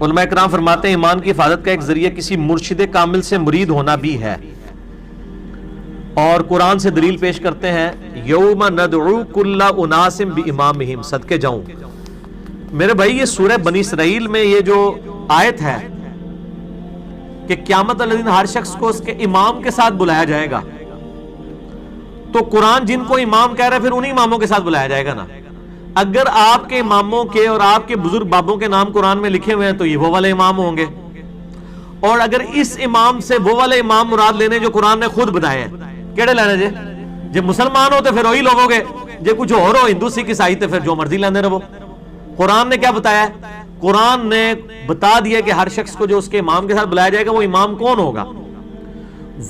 علماء کرام فرماتے ہیں ایمان کی حفاظت کا ایک ذریعہ کسی مرشد کامل سے مرید ہونا بھی ہے، اور قرآن سے دلیل پیش کرتے ہیں یوم ندعو کل اناس بامامہم، صدقے جاؤں میرے بھائی یہ سورہ بنی اسرائیل میں یہ جو آیت ہے کہ قیامت والے دن ہر شخص کو اس کے امام کے ساتھ بلایا جائے گا، تو قرآن جن کو امام کہہ رہا ہے پھر انہی اماموں کے ساتھ بلایا جائے گا نا۔ اگر آپ کے اماموں کے اور آپ کے بزرگ بابوں کے نام قرآن میں لکھے ہوئے ہیں تو یہ وہ والے امام ہوں گے، اور اگر اس امام سے وہ والے امام مراد لینے جو قرآن نے خود بتائے ہیں، کیڑے لینے جے جے مسلمان ہو تو پھر وہی لوگوں گے، جے کچھ اور ہو ہندو سکھ عیسائی تو پھر جو مرضی لینے رہو۔ قرآن نے کیا بتایا ہے؟ قرآن نے بتا دیا کہ ہر شخص کو جو اس کے امام کے ساتھ بلایا جائے گا وہ امام کون ہوگا،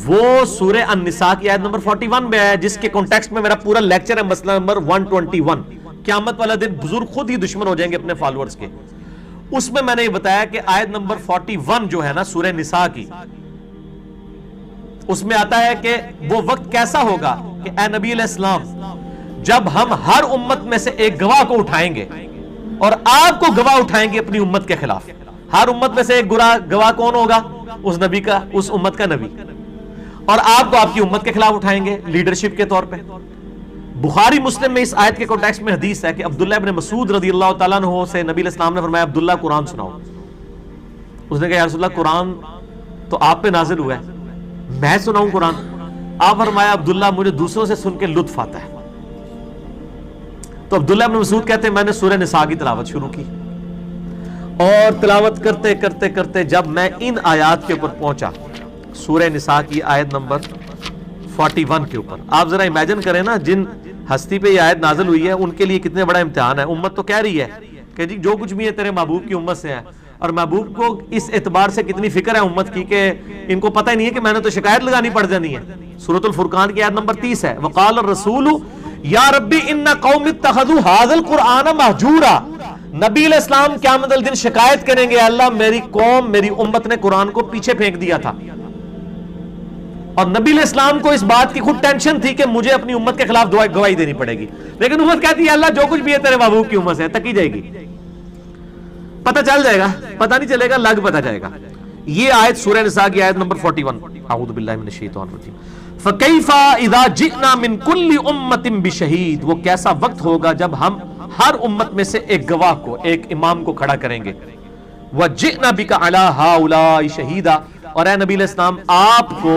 وہ سورہ النساء کی آیت نمبر 41 میں ہے، جس کے کانٹیکسٹ میں میرا پورا لیکچر ہے، مسئلہ نمبر 121، قیامت والا دن بزرگ خود ہی دشمن ہو جائیں گے اپنے فالورز کے۔ اس میں میں نے یہ بتایا کہ آیت نمبر 41 جو ہے نا سورہ نساء کی، اس میں آتا ہے کہ وہ وقت کیسا ہوگا کہ اے نبی علیہ السلام جب ہم ہر امت میں سے ایک گواہ کو اٹھائیں گے اور آپ کو گواہ اٹھائیں گے اپنی امت کے خلاف۔ ہر امت میں سے ایک گواہ کون ہوگا؟ اس نبی کا، اس امت کا نبی، اور آپ کو آپ کی امت کے خلاف اٹھائیں گے لیڈرشپ کے طور پہ۔ بخاری مسلم میں اس آیت کے کانٹیکسٹ میں حدیث ہے کہ عبداللہ ابن مسعود رضی اللہ تعالیٰ عنہ سے نبی علیہ السلام نے فرمایا عبداللہ قرآن سناؤ۔ اس نے کہا یا رسول اللہ قرآن تو آپ پہ نازل ہوا ہے، میں سناؤں قرآن؟ آپ فرمایا عبداللہ مجھے دوسروں سے سن کے لطف آتا ہے۔ تو عبداللہ ابن مسعود کہتے ہیں میں نے سورہ نساء کی تلاوت شروع کی، اور تلاوت کرتے کرتے کرتے جب میں ان آیات کے اوپر پہنچا، سورہ نساء کی آیت نمبر 41 کے اوپر، آپ ذرا امیجن کریں نا جن ہستی پہ یہ آیت نازل ہوئی ہے ان کے لیے کتنے بڑا امتحان ہے۔ امت تو کہہ رہی ہے کہ جی جو کچھ بھی ہے تیرے محبوب کی امت سے ہے، اور محبوب کو اس اعتبار سے کتنی فکر ہے امت کی کہ ان کو پتہ ہی نہیں ہے کہ میں نے تو شکایت لگانی پڑ جانی ہے۔ سورۃ الفرقان کی آیت نمبر 30 ہے وقال الرسول یا ربی ان قوم اتخذوا ھذا القرآن مہجورا، نبی علیہ السلام قیامت الدن شکایت کریں گے اللہ میری قوم، میری امت نے قرآن کو پیچھے پھینک دیا تھا، اور نبی علیہ السلام کو اس بات کی خود ٹینشن تھی کہ مجھے اپنی امت کے خلاف گواہی دینی پڑے گی، لیکن امت کہتی ہے اللہ جو کچھ بھی ہے تیرے محبوب کی امت سے تکی جائے گی، پتہ چل جائے گا، پتہ نہیں چلے گا، لگ پتہ جائے گا۔ یہ آیت سورہ نساء کی آیت نمبر 41، اعوذ باللہ من الشیطان الرجیم۔ فَكَيْفَ إِذَا جِئْنَا مِن كُلِّ أُمَّةٍ بِشَهِيدٍ، وہ کیسا وقت ہوگا جب ہم ہر امت میں سے ایک گواہ کو، ایک امام کو کھڑا کریں گے۔ وَجِئْنَا بِكَ عَلَىٰ هَٰؤُلَاءِ شَهِيدًا، اور اے نبی علیہ السلام آپ کو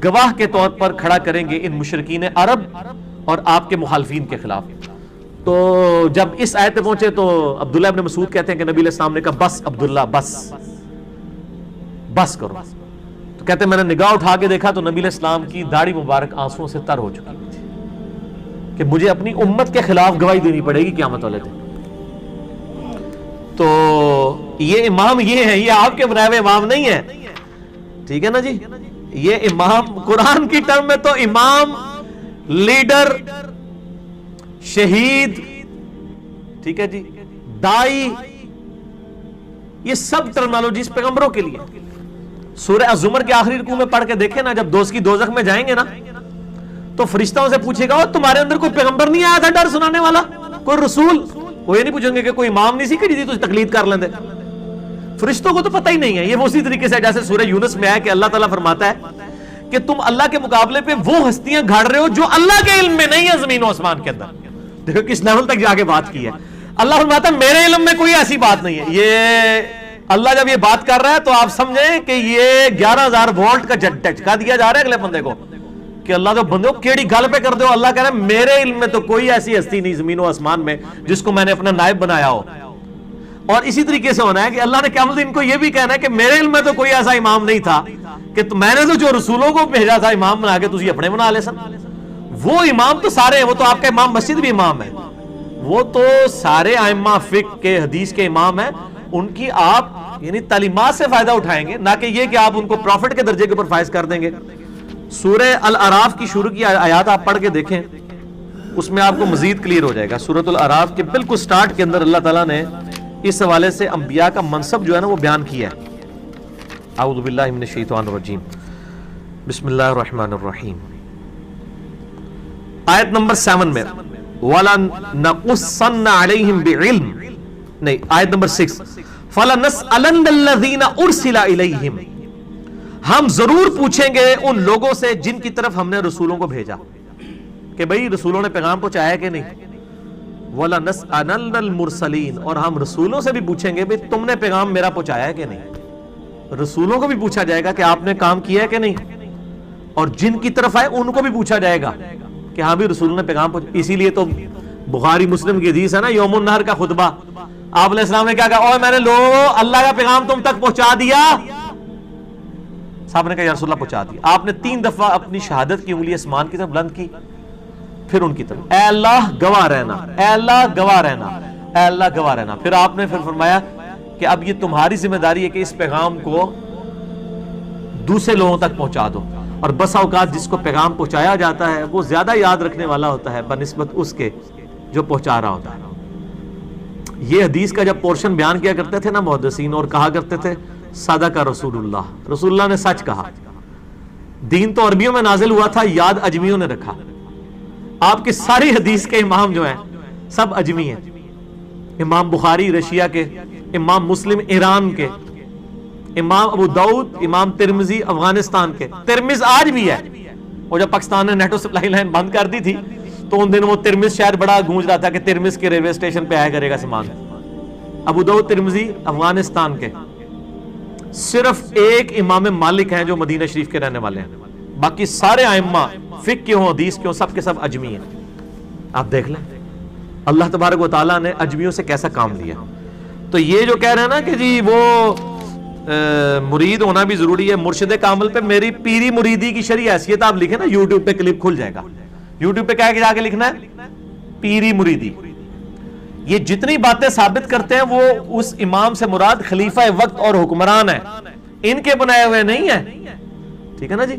گواہ کے طور پر کھڑا کریں گے ان مشرکین عرب اور آپ کے مخالفین کے خلاف۔ تو جب اس آیت پہ پہنچے تو عبداللہ ابن مسعود کہتے ہیں کہ نبی علیہ السلام نے کہا بس عبداللہ بس کرو۔ تو کہتے ہیں میں نے نگاہ اٹھا کے دیکھا تو نبی علیہ السلام کی داڑھی مبارک آنسوؤں سے تر ہو چکی تھی کہ مجھے اپنی امت کے خلاف گواہی دینی پڑے گی قیامت والے دن۔ تو یہ امام یہ ہے، یہ آپ کے بنائے ہوئے امام نہیں ہے، ٹھیک ہے نا جی؟ یہ امام قرآن کی ٹرم میں تو امام، لیڈر، شہید، ٹھیک ہے جی، دائی، یہ سب ٹرمنالوجیز پیغمبروں کے لیے۔ سورہ الزمر کے آخری رکوع میں پڑھ کے دیکھیں نا، جب دوزخی دوزخ میں جائیں گے نا تو فرشتوں سے پوچھے گا تمہارے اندر کوئی پیغمبر نہیں آیا تھا ڈر سنانے والا، کوئی رسول؟ وہ یہ نہیں پوچھیں گے کہ کوئی امام نہیں سی کہ جی تقلید کر لیندے۔ فرشتوں کو تو پتہ ہی نہیں ہے۔ یہ وہ اسی طریقے سے جیسے سورہ یونس میں ہے کہ اللہ تعالیٰ فرماتا ہے کہ تم اللہ کے مقابلے پہ وہ ہستیاں گھاڑ رہے ہو جو اللہ کے علم میں نہیں ہے زمین و آسمان کے اندر۔ دیکھو کس لیول تک جا کے بات کی ہے۔ اللہ فرماتا ہے میرے علم میں کوئی ایسی بات نہیں ہے۔ یہ اللہ جب یہ بات کر رہا ہے تو آپ سمجھیں کہ یہ 11,000 وولٹ کا جھٹکا دیا جا رہا ہے اگلے بندے کو کہ اللہ تو بندے کو کیڑی گل پہ کر دو۔ اللہ کہہ رہا ہے میرے علم میں تو کوئی ایسی ہستی نہیں زمین و آسمان میں جس کو میں نے اپنا نائب بنایا ہو۔ اور اسی طریقے سے ہونا ہے کہ اللہ نے قیامت ان کو یہ بھی کہنا ہے کہ میرے علم میں تو کوئی ایسا امام نہیں تھا کہ میں نے تو جو رسولوں کو بھیجا تھا امام بنا کے تسی اپنے بنا لے سن۔ وہ امام تو سارے ہیں، وہ تو آپ کا امام مسجد بھی امام ہے، وہ تو سارے ائمہ فقہ کے حدیث کے امام ہیں۔ ان کی آپ یعنی تعلیمات سے فائدہ اٹھائیں گے، نہ کہ یہ کہ آپ ان کو پروفٹ کے درجے کے اوپر فائز کر دیں گے۔ سورہ الاعراف کی شروع کی آیات آپ پڑھ کے دیکھیں، اس میں آپ کو مزید کلیئر ہو جائے گا۔ سورۃ الاعراف کے بالکل سٹارٹ کے اندر اللہ تعالیٰ نے اس حوالے سے انبیاء کا منصب جو ہے نا وہ بیان کیا ہے۔ اعوذ باللہ من الشیطان الرجیم، بسم اللہ الرحمن الرحیم۔ آیت نمبر 7 میں وَلَنَقُصَّنَّ عَلَيْهِمْ بِعِلْمٍ، نہیں آیت نمبر 6، فَلَنَسْأَلَنَّ الَّذِينَ أُرْسِلَ إِلَيْهِمْ، ہم ضرور پوچھیں گے ان لوگوں سے جن کی طرف ہم نے رسولوں کو بھیجا کہ بھئی رسولوں نے پیغام پہنچایا کہ نہیں. وَلَنَسْأَلَنَّ الْمُرْسَلِينَ، اور ہم رسولوں سے بھی پوچھیں گے بھئی تم نے پیغام میرا پہنچایا کہ نہیں. رسولوں کو بھی پوچھا جائے گا کہ آپ نے کام کیا ہے کہ نہیں، اور جن کی طرف آئے ان کو بھی پوچھا جائے گا کہ ہاں بھی رسولوں نے پیغام پہنچایا. اسی لیے تو بخاری مسلم کی حدیث ہے نا، یوم النہر کا خطبہ، آپ علیہ السلام نے کیا کہا، اوہ میں نے لوگوں اللہ کا پیغام تم تک پہنچا دیا. صاحب نے کہا یا رسول اللہ پہنچا دیا. آپ نے 3 دفعہ اپنی شہادت کی انگلی آسمان کی طرف بلند کی، پھر ان کی طرف، اے اللہ گواہ رہنا، اے اللہ گواہ رہنا، اے اللہ گواہ رہنا. پھر آپ نے فرمایا کہ اب یہ تمہاری ذمہ داری ہے کہ اس پیغام کو دوسرے لوگوں تک پہنچا دو. اور بسا اوقات جس کو پیغام پہنچایا جاتا ہے وہ زیادہ یاد رکھنے والا ہوتا ہے بنسبت اس کے جو پہنچا رہا ہوتا ہے. یہ حدیث کا جب پورشن بیان کیا کرتے تھے نا محدثین، اور کہا کرتے تھے صدق رسول اللہ، رسول اللہ نے سچ کہا. دین تو عربیوں میں نازل ہوا تھا، یاد اجمیوں نے رکھا. آپ کی ساری حدیث کے امام جو ہیں سب اجمی ہیں. امام بخاری رشیا کے، امام مسلم ایران کے، امام ابو داؤد، امام ترمذی افغانستان کے. ترمذ آج بھی ہے، وہ جب پاکستان نے نیٹو سپلائی لائن بند کر دی تھی تو ان دن وہ ترمذ شاید بڑا گونج رہا تھا کہ ترمذ کے ریلوے اسٹیشن پہ آیا کرے گا سامان. ابو داؤد ترمذی افغانستان کے. صرف ایک امام مالک ہیں جو مدینہ شریف کے رہنے والے ہیں، باقی سارے ائمہ فقہ کے ہوں حدیث کے ہوں سب کے سب اجمی ہیں. آپ دیکھ لیں اللہ تبارک و تعالیٰ نے اجمیوں سے کیسا کام لیا. تو یہ جو کہہ رہے ہیں نا کہ جی وہ مرید ہونا بھی ضروری ہے، مرشد کامل پہ میری پیری مریدی کی شرعی حیثیت آپ لکھیں نا، یوٹیوب پہ کلپ کھل جائے گا. یوٹیوب پہ کیا جا کے لکھنا ہے پیری مریدی. یہ جتنی باتیں ثابت کرتے ہیں وہ اس امام سے مراد خلیفہ وقت اور حکمران ہے، ان کے بنائے ہوئے نہیں ہیں. ٹھیک ہے نا جی.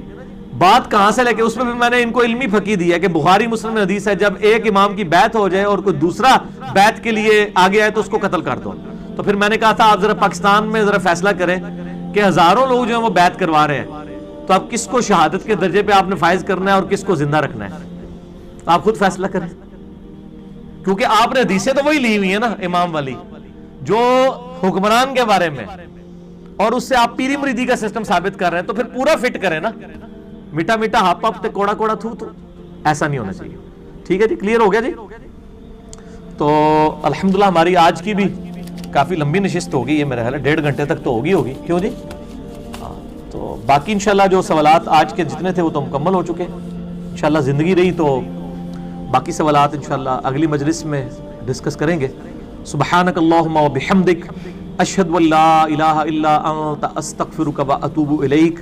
بات کہاں سے لے کے، اس میں بھی میں نے ان کو علمی فقہ دی ہے کہ بخاری مسلم حدیث ہے جب ایک امام کی بیعت ہو جائے اور کوئی دوسرا بیعت کے لیے آگے آئے تو اس کو قتل کر دو. تو پھر میں نے کہا تھا آپ ذرا پاکستان میں ذرا فیصلہ کریں کہ ہزاروں لوگ جو ہیں وہ بیعت کروا رہے ہیں، تو اب کس کو شہادت کے درجے پہ آپ نے فائز کرنا ہے اور کس کو زندہ رکھنا ہے، تو آپ خود فیصلہ کریں. کیونکہ آپ نے حدیثیں تو وہی لی ہوئی ہیں نا امام والی جو حکمران کے بارے میں، اور اس سے آپ پیری مریدی کا سسٹم ثابت کر رہے ہیں، تو پھر پورا فٹ کریں نا. میٹھا میٹھا ہپ ہپ تے کوڑا کوڑا تھو تو ایسا نہیں ہونا چاہیے. ٹھیک ہے جی، کلیئر ہو گیا جی. تو الحمدللہ ہماری آج کی بھی کافی لمبی نشست ہوگی، یہ میرا خیال ہے 1.5 گھنٹے تک تو ہوگی. کیوں جی؟ تو باقی انشاءاللہ جو سوالات آج کے جتنے تھے وہ تو مکمل ہو چکے. انشاءاللہ زندگی رہی تو باقی سوالات انشاءاللہ اگلی مجلس میں ڈسکس کریں گے. سبحانک اللہم و بحمدک، اشہد ان لا الہ الا انت، استغفرک و اتوب الیک،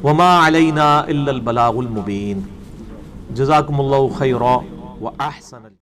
وما علینا الا البلاغ المبین. جزاکم اللہ خیرا و احسن.